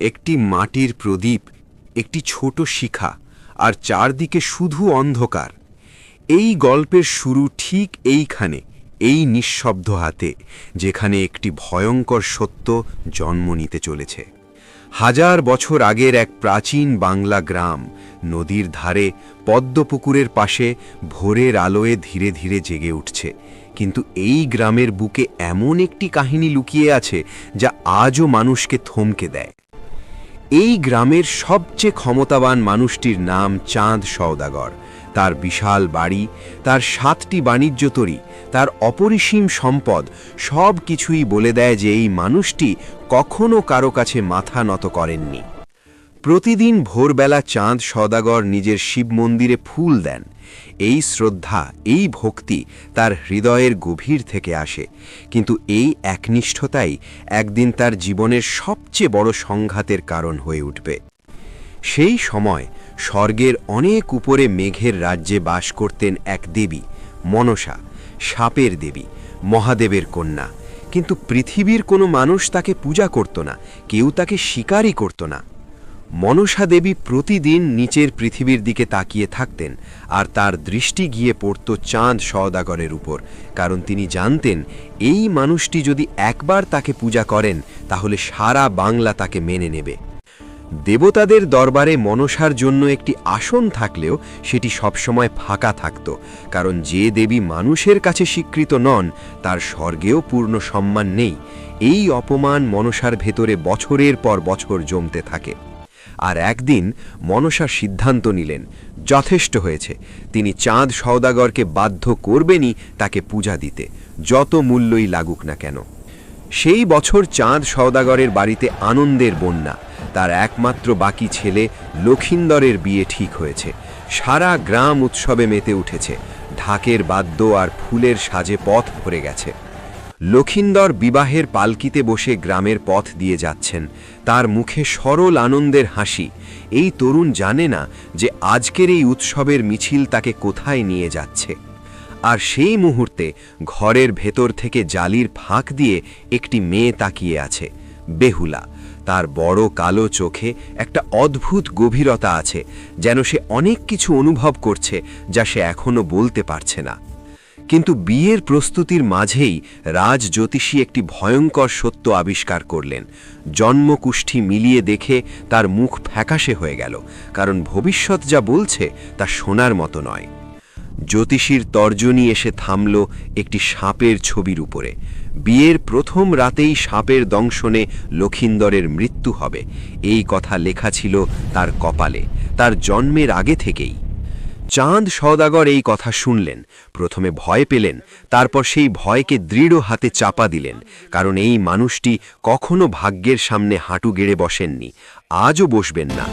একটি মাটির প্রদীপ, একটি ছোট শিখা, আর চারদিকে শুধু অন্ধকার। এই গল্পের শুরু ঠিক এইখানে, এই নিঃশব্দ হাতে, যেখানে একটি ভয়ঙ্কর সত্য জন্ম নিতে চলেছে। হাজার বছর আগের এক প্রাচীন বাংলা গ্রাম, নদীর ধারে পদ্মপুকুরের পাশে ভোরের আলোয় ধীরে ধীরে জেগে উঠছে। কিন্তু এই গ্রামের বুকে এমন একটি কাহিনী লুকিয়ে আছে যা আজও মানুষকে থমকে দেয়। এই গ্রামের সবচেয়ে ক্ষমতাবান মানুষটির নাম চাঁদ সওদাগর। তার বিশাল বাড়ি, তার 7টি বাণিজ্য তরী, তার অপরিসীম সম্পদ, সব কিছুই বলে দেয় যে এই মানুষটি কখনো কারো কাছে মাথা নত করেননি। প্রতিদিন ভোরবেলা চাঁদ সওদাগর নিজের শিব মন্দিরে ফুল দেন। এই শ্রদ্ধা, এই ভক্তি তার হৃদয়ের গভীর থেকে আসে। কিন্তু এই একনিষ্ঠতাই একদিন তার জীবনের সবচেয়ে বড় সংঘাতের কারণ হয়ে উঠবে। সেই সময় স্বর্গের অনেক উপরে মেঘের রাজ্যে বাস করতেন এক দেবী, মনসা, সাপের দেবী, মহাদেবের কন্যা। কিন্তু পৃথিবীর কোনো মানুষ তাকে পূজা করত না, কেউ তাকে স্বীকারই করত না। মনসা দেবী প্রতিদিন নিচের পৃথিবীর দিকে তাকিয়ে থাকতেন, আর তার দৃষ্টি গিয়ে পড়ত চাঁদ সওদাগরের উপর, কারণ তিনি জানতেন এই মানুষটি যদি একবার তাকে পূজা করেন তাহলে সারা বাংলা তাকে মেনে নেবে। দেবতাদের দরবারে মনসার জন্য একটি আসন থাকলেও সেটি সবসময় ফাঁকা থাকত, কারণ যে দেবী মানুষের কাছে স্বীকৃত নন তার স্বর্গেও পূর্ণ সম্মান নেই। এই অপমান মনসার ভেতরে বছরের পর বছর জমতে থাকে। আর একদিন মনসা সিদ্ধান্ত নিলেন, যথেষ্ট হয়েছে। তিনি চাঁদ সওদাগরকে বাধ্য করবেনই তাকে পূজা দিতে, যত মূল্যই লাগুক না কেন। সেই বছর চাঁদ সওদাগরের বাড়িতে আনন্দের বন্যা। তার একমাত্র বাকি ছেলে লক্ষিন্দরের বিয়ে ঠিক হয়েছে। সারা গ্রাম উৎসবে মেতে উঠেছে। ঢাকের বাদ্য আর ফুলের সাজে পথ ভরে গেছে। লক্ষিন্দর বিবাহের পালকিতে বসে গ্রামের পথ দিয়ে যাচ্ছেন, তার মুখে সরল আনন্দের হাসি। এই তরুণ জানে না যে আজকের এই উৎসবের মিছিল তাকে কোথায় নিয়ে যাচ্ছে। আর সেই মুহূর্তে ঘরের ভেতর থেকে জালির ফাঁক দিয়ে একটি মেয়ে তাকিয়ে আছে, বেহুলা। তার বড় কালো চোখে একটা অদ্ভুত গভীরতা আছে, যেন সে অনেক কিছু অনুভব করছে যা সে এখনো বলতে পারছে না। কিন্তু বিয়ের প্রস্তুতির মাঝেই রাজ জ্যোতিষী একটি ভয়ঙ্কর সত্য আবিষ্কার করলেন। জন্মকুষ্ঠি মিলিয়ে দেখে তার মুখ ফ্যাকাশে হয়ে গেল, কারণ ভবিষ্যৎ যা বলছে তা শোনার মতো নয়। জ্যোতিষীর তর্জনী এসে থামল একটি সাপের ছবির উপরে। বিয়ের প্রথম রাতেই সাপের দংশনে লক্ষিন্দরের মৃত্যু হবে, এই কথা লেখা ছিল তার কপালে, তার জন্মের আগে থেকেই। চাঁদ সওদাগর এই কথা শুনলেন, প্রথমে ভয় পেলেন, তারপর সেই ভয়কে দৃঢ় হাতে চাপা দিলেন, কারণ এই মানুষটি কখনো ভাগ্যের সামনে হাঁটু গেড়ে বসেননি, আজও বসবেন না।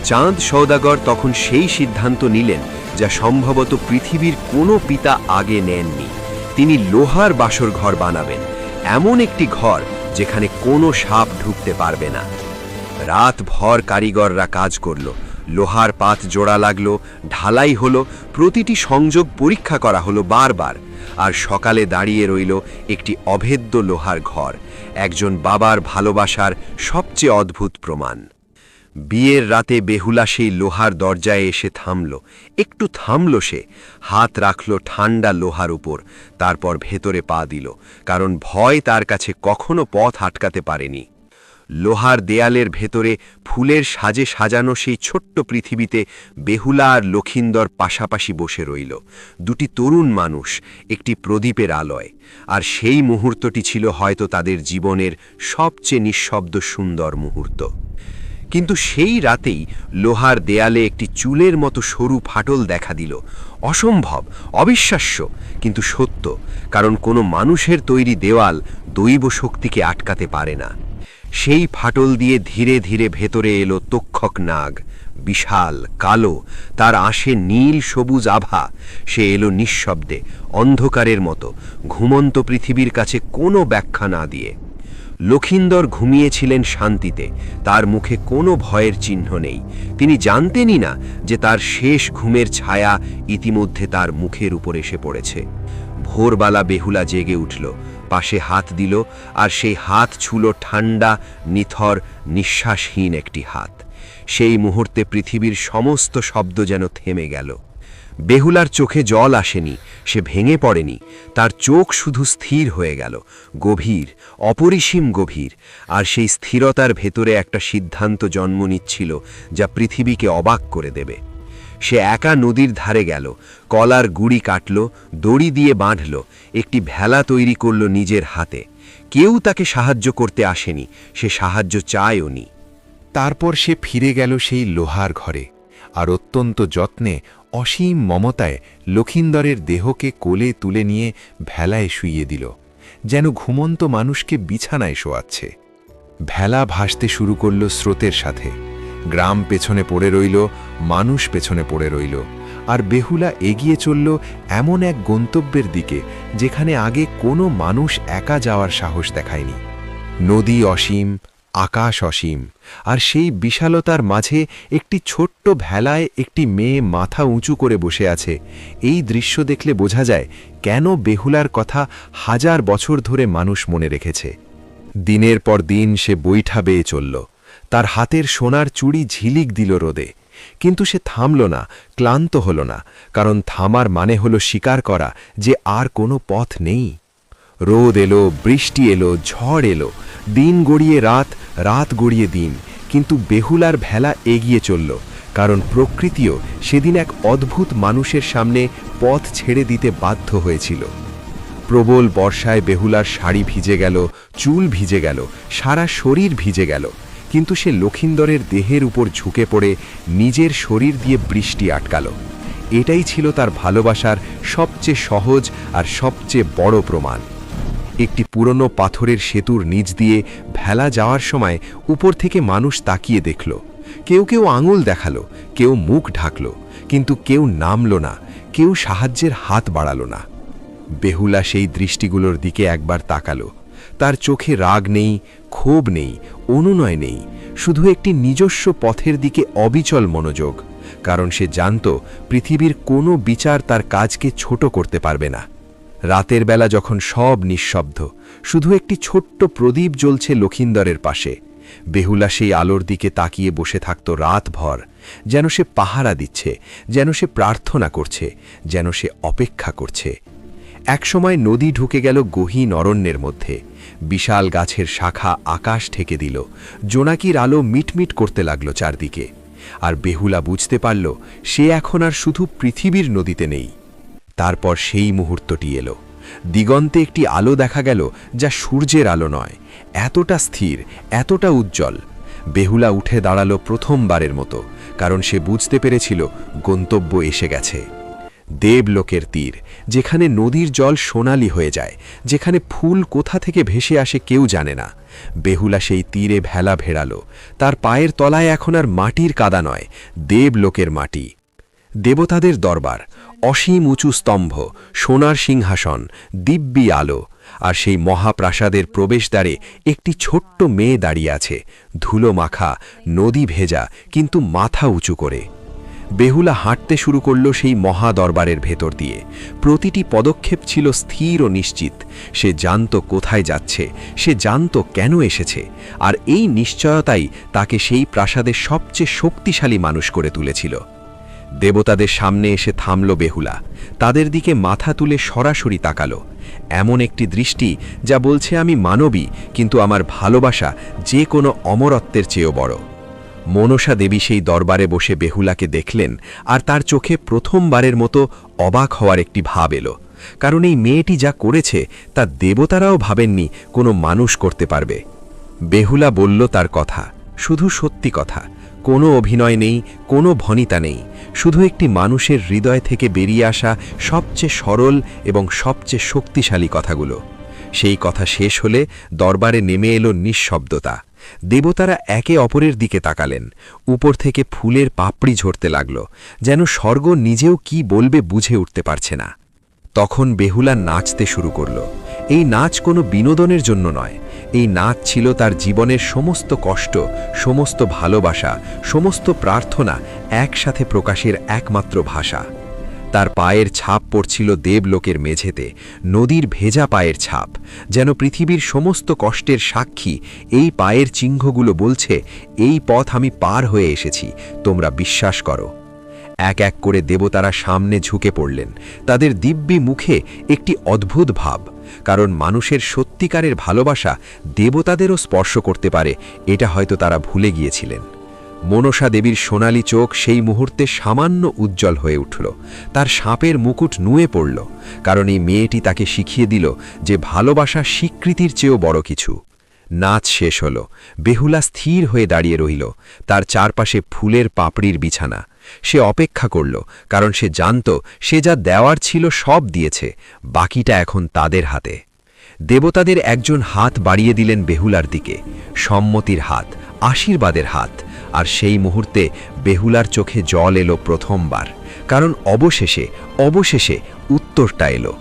চাঁদ সওদাগর তখন সেই সিদ্ধান্ত নিলেন যা সম্ভবত পৃথিবীর কোনো পিতা আগে নেননি। তিনি লোহার বাসর ঘর বানাবেন, এমন একটি ঘর যেখানে কোনো সাপ ঢুকতে পারবে না। রাত ভর কারিগররা কাজ করল, লোহার পাত জোড়া লাগলো, ঢালাই হলো, প্রতিটি সংযোগ পরীক্ষা করা হলো বারবার। আর সকালে দাঁড়িয়ে রইল একটি অভেদ্য লোহার ঘর, একজন বাবার ভালোবাসার সবচেয়ে অদ্ভুত প্রমাণ। বিয়ের রাতে বেহুলা সেই লোহার দরজায় এসে থামল, একটু থামল, সে হাত রাখল ঠান্ডা লোহার উপর, তারপর ভেতরে পা দিল, কারণ ভয় তার কাছে কখনো পথ আটকাতে পারেনি। লোহার দেয়ালের ভেতরে ফুলের সাজে সাজানো সেই ছোট্ট পৃথিবীতে বেহুলা আর লক্ষিন্দর পাশাপাশি বসে রইল, দুটি তরুণ মানুষ, একটি প্রদীপের আলোয়। আর সেই মুহূর্তটি ছিল হয়তো তাদের জীবনের সবচেয়ে নিঃশব্দ সুন্দর মুহূর্ত। কিন্তু সেই রাতেই লোহার দেয়ালে একটি চুলের মতো সরু ফাটল দেখা দিল। অসম্ভব, অবিশ্বাস্য, কিন্তু সত্য, কারণ কোনো মানুষের তৈরি দেওয়াল দৈব শক্তিকে আটকাতে পারে না। সেই ফাটল দিয়ে ধীরে ধীরে ভেতরে এলো তক্ষক নাগ, বিশাল, কালো, তার আশে নীল সবুজ আভা। সে এলো নিঃশব্দে, অন্ধকারের মতো, ঘুমন্ত পৃথিবীর কাছে কোনো ব্যাখ্যা না দিয়ে। লক্ষিন্দর ঘুমিয়েছিলেন শান্তিতে, তার মুখে কোনো ভয়ের চিহ্ন নেই। তিনি জানতেনই না যে তার শেষ ঘুমের ছায়া ইতিমধ্যে তার মুখের উপর এসে পড়েছে। ভোরবেলা বেহুলা জেগে উঠল, পাশে হাত দিল, আর সেই হাত ছুলো ঠান্ডা, নিথর, নিঃশ্বাসহীন একটি হাত। সেই মুহূর্তে পৃথিবীর সমস্ত শব্দ যেন থেমে গেল। বেহুলার চোখে জল আসেনি, সে ভেঙে পড়েনি, তার চোখ শুধু স্থির হয়ে গেল, গভীর, অপরিসীম গভীর। আর সেই স্থিরতার ভেতরে একটা সিদ্ধান্ত জন্ম নিচ্ছিল যা পৃথিবীকে অবাক করে দেবে। সে একা নদীর ধারে গেল, কলার গুড়ি কাটল, দড়ি দিয়ে বাঁধল, একটি ভেলা তৈরি করল নিজের হাতে। কেউ তাকে সাহায্য করতে আসেনি, সে সাহায্য চায়ওনি। তারপর সে ফিরে গেল সেই লোহার ঘরে, আর অত্যন্ত যত্নে, অসীম মমতায় লক্ষিন্দরের দেহকে কোলে তুলে নিয়ে ভেলায় শুইয়ে দিল, যেন ঘুমন্ত মানুষকে বিছানায় শোয়াচ্ছে। ভেলা ভাসতে শুরু করল স্রোতের সাথে। গ্রাম পেছনে পড়ে রইল, মানুষ পেছনে পড়ে রইল, আর বেহুলা এগিয়ে চলল এমন এক গন্তব্যের দিকে যেখানে আগে কোনো মানুষ একা যাওয়ার সাহস দেখায়নি। নদী অসীম, আকাশ অসীম, আর সেই বিশালতার মাঝে একটি ছোট্ট ভেলায় একটি মেয়ে মাথা উঁচু করে বসে আছে। এই দৃশ্য দেখলে বোঝা যায় কেন বেহুলার কথা হাজার বছর ধরে মানুষ মনে রেখেছে। দিনের পর দিন সে বৈঠা বেয়ে চলল, তার হাতের সোনার চুড়ি ঝিলিক দিল রোদে। কিন্তু সে থামল না, ক্লান্ত হল না, কারণ থামার মানে হল স্বীকার করা যে আর কোনো পথ নেই। রোদ এলো, বৃষ্টি এলো, ঝড় এলো, দিন গড়িয়ে রাত, রাত গড়িয়ে দিন, কিন্তু বেহুলার ভেলা এগিয়ে চলল, কারণ প্রকৃতিও সেদিন এক অদ্ভুত মানুষের সামনে পথ ছেড়ে দিতে বাধ্য হয়েছিল। প্রবল বর্ষায় বেহুলার শাড়ি ভিজে গেল, চুল ভিজে গেল, সারা শরীর ভিজে গেল, কিন্তু সে লক্ষিন্দরের দেহের উপর ঝুঁকে পড়ে নিজের শরীর দিয়ে বৃষ্টি আটকাল। এটাই ছিল তার ভালোবাসার সবচেয়ে সহজ আর সবচেয়ে বড় প্রমাণ। একটি পুরনো পাথরের সেতুর নিচ দিয়ে ভেলা যাওয়ার সময় উপর থেকে মানুষ তাকিয়ে দেখল। কেউ কেউ আঙুল দেখালো, কেউ মুখ ঢাকল, কিন্তু কেউ নামল না, কেউ সাহায্যের হাত বাড়াল না। বেহুলা সেই দৃষ্টিগুলোর দিকে একবার তাকালো। তার চোখে রাগ নেই, ক্ষোভ নেই, অনুনয় নেই, শুধু একটি নিজস্ব পথের দিকে অবিচল মনোযোগ, কারণ সে জানত পৃথিবীর কোনো বিচার তার কাজকে ছোট করতে পারবে না। রাতের বেলা যখন সব নিঃশব্দ, শুধু একটি ছোট্ট প্রদীপ জ্বলছে লক্ষিন্দরের পাশে, বেহুলা সেই আলোর দিকে তাকিয়ে বসে থাকত রাতভর, যেন সে পাহারা দিচ্ছে, যেন সে প্রার্থনা করছে, যেন সে অপেক্ষা করছে। একসময় নদী ঢুকে গেল গহীন অরণ্যের মধ্যে। বিশাল গাছের শাখা আকাশ ঢেকে দিল, জোনাকির আলো মিটমিট করতে লাগল চারদিকে। আর বেহুলা বুঝতে পারল সে এখন আর শুধু পৃথিবীর নদীতে নেই। তারপর সেই মুহূর্তটি এলো। দিগন্তে একটি আলো দেখা গেল, যা সূর্যের আলো নয়, এতটা স্থির, এতটা উজ্জ্বল। বেহুলা উঠে দাঁড়ালো প্রথমবারের মতো, কারণ সে বুঝতে পেরেছিল গন্তব্য এসে গেছে। দেবলোকের তীর, যেখানে নদীর জল সোনালি হয়ে যায়, যেখানে ফুল কোথা থেকে ভেসে আসে কেউ জানে না। বেহুলা সেই তীরে ভেলা ভেড়ালো। তার পায়ের তলায় এখন আর মাটির কাদা নয়, দেবলোকের মাটি। দেবতাদের দরবার, অসীম উঁচু স্তম্ভ, সোনার সিংহাসন, দিব্যি আলো, আর সেই মহাপ্রাসাদের প্রবেশদ্বারে একটি ছোট্ট মেয়ে দাঁড়িয়ে আছে, ধুলো মাখা, নদী ভেজা, কিন্তু মাথা উঁচু করে। বেহুলা হাঁটতে শুরু করল সেই মহা দরবারের ভেতর দিয়ে। প্রতিটি পদক্ষেপ ছিল স্থির ও নিশ্চিত। সে জানত কোথায় যাচ্ছে, সে জানত কেন এসেছে, আর এই নিশ্চয়তাই তাকে সেই প্রাসাদের সবচেয়ে শক্তিশালী মানুষ করে তুলেছিল। দেবতাদের সামনে এসে থামল বেহুলা, তাদের দিকে মাথা তুলে সরাসরি তাকালো। এমন একটি দৃষ্টি যা বলছে, আমি মানবী, কিন্তু আমার ভালোবাসা যে কোনো অমরত্বের চেয়েও বড়। মনসা দেবী সেই দরবারে বসে বেহুলাকে দেখলেন, আর তার চোখে প্রথমবারের মতো অবাক হওয়ার একটি ভাব এলো, কারণ এই মেয়েটি যা করেছে তা দেবতারাও ভাবেননি কোনো মানুষ করতে পারবে। বেহুলা বলল তার কথা, শুধু সত্যি কথা, কোনো অভিনয় নেই, কোনো ভনিতা নেই, শুধু একটি মানুষের হৃদয় থেকে বেরিয়ে আসা সবচেয়ে সরল এবং সবচেয়ে শক্তিশালী কথাগুলো। সেই কথা শেষ হলে দরবারে নেমে এলো নিঃশব্দতা। দেবতারা একে অপরের দিকে তাকালেন। উপর থেকে ফুলের পাপড়ি ঝরতে লাগল, যেন স্বর্গ নিজেও কি বলবে বুঝে উঠতে পারছে না। তখন বেহুলা নাচতে শুরু করল। এই নাচ কোনো বিনোদনের জন্য নয়, এই নাচ ছিল তার জীবনের সমস্ত কষ্ট, সমস্ত ভালোবাসা, সমস্ত প্রার্থনা একসাথে প্রকাশের একমাত্র ভাষা। তার পায়ের ছাপ পড়ছিল দেবলোকের মেঝেতে, নদীর ভেজা পায়ের ছাপ, যেন পৃথিবীর সমস্ত কষ্টের সাক্ষী। এই পায়ের চিহ্নগুলো বলছে, এই পথ আমি পার হয়ে এসেছি, তোমরা বিশ্বাস করো। এক এক করে দেবতারা সামনে ঝুঁকে পড়লেন, তাদের দিব্যি মুখে একটি অদ্ভুত ভাব, কারণ মানুষের সত্যিকারের ভালোবাসা দেবতাদেরও স্পর্শ করতে পারে, এটা হয়তো তারা ভুলে গিয়েছিলেন। মনসা দেবীর সোনালি চোখ সেই মুহূর্তে সামান্য উজ্জ্বল হয়ে উঠল, তার সাপের মুকুট নুয়ে পড়ল, কারণ এই মেয়েটি তাকে শিখিয়ে দিল যে ভালোবাসা স্বীকৃতির চেয়েও বড় কিছু। নাচ শেষ হল, বেহুলা স্থির হয়ে দাঁড়িয়ে রইল, তার চারপাশে ফুলের পাপড়ির বিছানা। সে অপেক্ষা করল, কারণ সে জানত সে যা দেওয়ার ছিল সব দিয়েছে, বাকিটা এখন তাদের হাতে। দেবতাদের একজন হাত বাড়িয়ে দিলেন বেহুলার দিকে, সম্মতির হাত, আশীর্বাদের হাত। আর সেই মুহূর্তে বেহুলার চোখে জল এলো প্রথমবার, কারণ অবশেষে উত্তরটা এলো।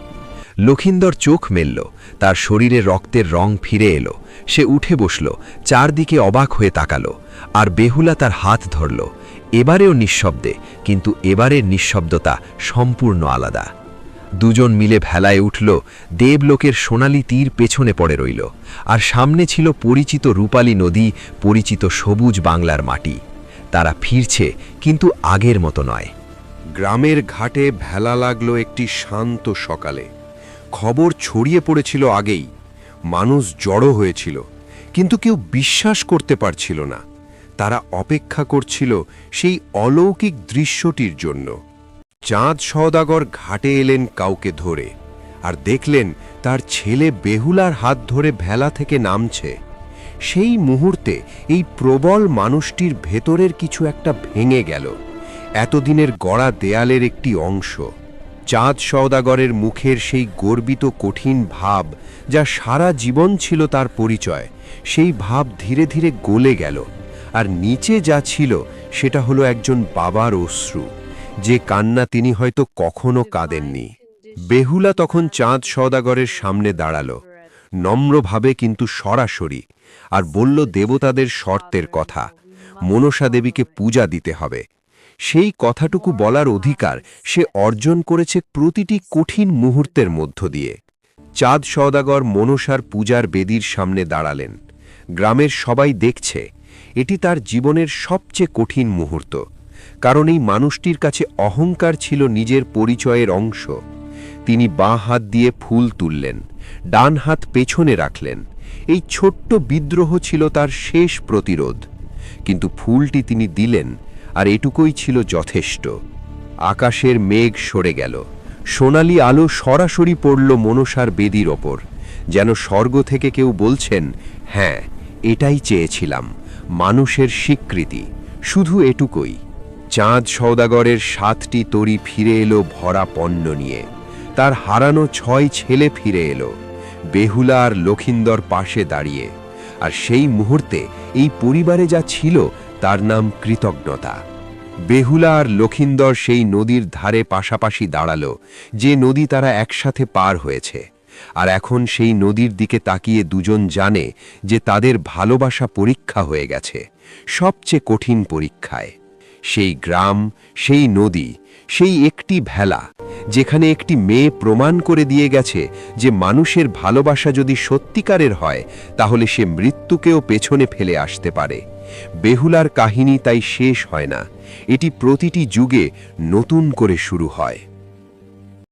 লখিন্দর চোখ মেলল, তার শরীরে রক্তের রং ফিরে এলো। সে উঠে বসল, চারদিকে অবাক হয়ে তাকালো, আর বেহুলা তার হাত ধরল। এবারেও নিঃশব্দে, কিন্তু এবারের নিঃশব্দতা সম্পূর্ণ আলাদা। দুজন মিলে ভেলায় উঠল, দেবলোকের সোনালি তীর পেছনে পড়ে রইল, আর সামনে ছিল পরিচিত রূপালী নদী, পরিচিত সবুজ বাংলার মাটি। তারা ফিরছে, কিন্তু আগের মতো নয়। গ্রামের ঘাটে ভেলা লাগলো একটি শান্ত সকালে। খবর ছড়িয়ে পড়েছিল আগেই, মানুষ জড়ো হয়েছিল, কিন্তু কেউ বিশ্বাস করতে পারছিল না। তারা অপেক্ষা করছিল সেই অলৌকিক দৃশ্যটির জন্য। চাঁদ সওদাগর ঘাটে এলেন কাউকে ধরে, আর দেখলেন তার ছেলে বেহুলার হাত ধরে ভেলা থেকে নামছে। সেই মুহূর্তে এই প্রবল মানুষটির ভেতরের কিছু একটা ভেঙে গেল, এতদিনের গড়া দেয়ালের একটি অংশ। চাঁদ সওদাগরের মুখের সেই গর্বিত কঠিন ভাব, যা সারা জীবন ছিল তার পরিচয়, সেই ভাব ধীরে ধীরে গলে গেল। আর নিচে যা ছিল সেটা হলো একজন বাবার অশ্রু, যে কান্না তিনি হয়তো কখনো কাঁদেননি। বেহুলা তখন চাঁদ সওদাগরের সামনে দাঁড়ালো, নম্রভাবে কিন্তু সরাসরি, আর বলল দেবতাদের শর্তের কথা, মনসা দেবীকে পূজা দিতে হবে। সেই কথাটুকু বলার অধিকার সে অর্জন করেছে প্রতিটি কঠিন মুহূর্তের মধ্য দিয়ে। চাঁদ সওদাগর মনসার পূজার বেদির সামনে দাঁড়ালেন। গ্রামের সবাই দেখছে, এটি তার জীবনের সবচেয়ে কঠিন মুহূর্ত, কারণ এই মানুষটির কাছে অহংকার ছিল নিজের পরিচয়ের অংশ। তিনি বাঁ হাত দিয়ে ফুল তুললেন, ডান হাত পেছনে রাখলেন। এই ছোট্ট বিদ্রোহ ছিল তার শেষ প্রতিরোধ, কিন্তু ফুলটি তিনি দিলেন, আর এটুকুই ছিল যথেষ্ট। আকাশের মেঘ সরে গেল, সোনালি আলো সরাসরি পড়ল মনসার বেদির ওপর, যেন স্বর্গ থেকে কেউ বলছেন, হ্যাঁ, এটাই চেয়েছিলাম, মানুষের স্বীকৃতি, শুধু এটুকুই। চাঁদ সওদাগরের 7টি তরী ফিরে এলো ভরা পণ্য নিয়ে, তার হারানো 6 ছেলে ফিরে এলো, বেহুলা আর লখিন্দর পাশে দাঁড়িয়ে। আর সেই মুহূর্তে এই পরিবারে যা ছিল তার নাম কৃতজ্ঞতা। বেহুলা আর লখিন্দর সেই নদীর ধারে পাশাপাশি দাঁড়ালো, যে নদী তারা একসাথে পার হয়েছে। আর এখন সেই নদীর দিকে তাকিয়ে দুজন জানে যে তাদের ভালোবাসা পরীক্ষা হয়ে গেছে, সবচেয়ে কঠিন পরীক্ষায়। সেই গ্রাম, সেই নদী, সেই একটি ভেলা, যেখানে একটি মেয়ে প্রমাণ করে দিয়ে গেছে যে মানুষের ভালোবাসা যদি সত্যিকারের হয়, তাহলে সে মৃত্যুকেও পেছনে ফেলে আসতে পারে। বেহুলার কাহিনী তাই শেষ হয় না, এটি প্রতিটি যুগে নতুন করে শুরু হয়।